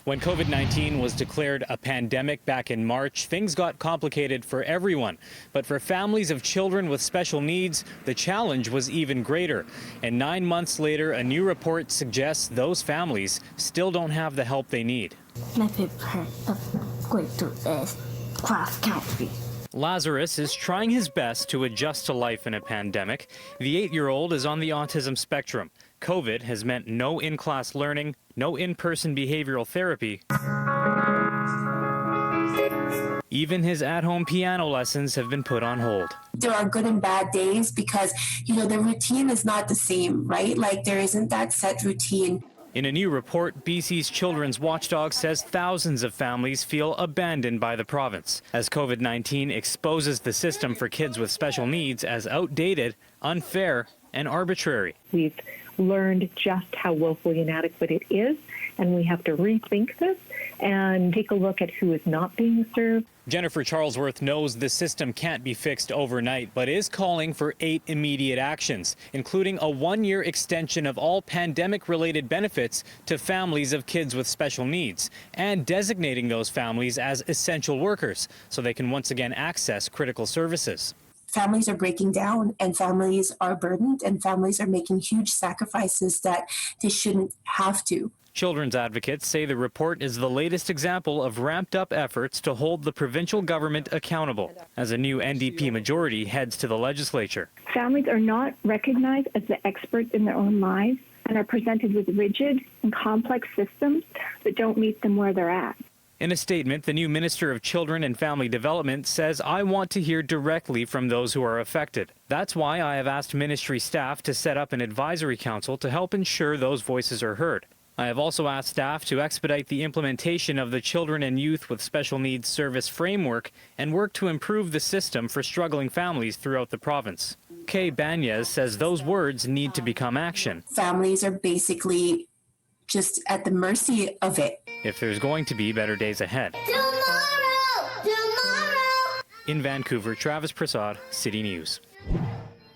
When COVID-19 was declared a pandemic back in March, things got complicated for everyone. But for families of children with special needs, the challenge was even greater. And 9 months later, a new report suggests those families still don't have the help they need. My paper of going to class country. Lazarus is trying his best to adjust to life in a pandemic. The 8-year-old is on the autism spectrum. COVID has meant no in-class learning, no in-person behavioral therapy. Even his at-home piano lessons have been put on hold. There are good and bad days because, the routine is not the same, right? Like there isn't that set routine. In a new report, BC's Children's Watchdog says thousands of families feel abandoned by the province as COVID-19 exposes the system for kids with special needs as outdated, unfair, and arbitrary. We've learned just how woefully inadequate it is, and we have to rethink this and take a look at who is not being served. Jennifer Charlesworth knows the system can't be fixed overnight, but is calling for 8 immediate actions, including a 1-year extension of all pandemic-related benefits to families of kids with special needs, and designating those families as essential workers so they can once again access critical services. Families are breaking down and families are burdened and families are making huge sacrifices that they shouldn't have to. Children's advocates say the report is the latest example of ramped-up efforts to hold the provincial government accountable as a new NDP majority heads to the legislature. Families are not recognized as the experts in their own lives and are presented with rigid and complex systems that don't meet them where they're at. In a statement, the new Minister of Children and Family Development says, "I want to hear directly from those who are affected. That's why I have asked ministry staff to set up an advisory council to help ensure those voices are heard. I have also asked staff to expedite the implementation of the Children and Youth with Special Needs Service Framework and work to improve the system for struggling families throughout the province." Kay Banyas says those words need to become action. Families are basically just at the mercy of it. If there's going to be better days ahead. Tomorrow! In Vancouver, Travis Prasad, City News.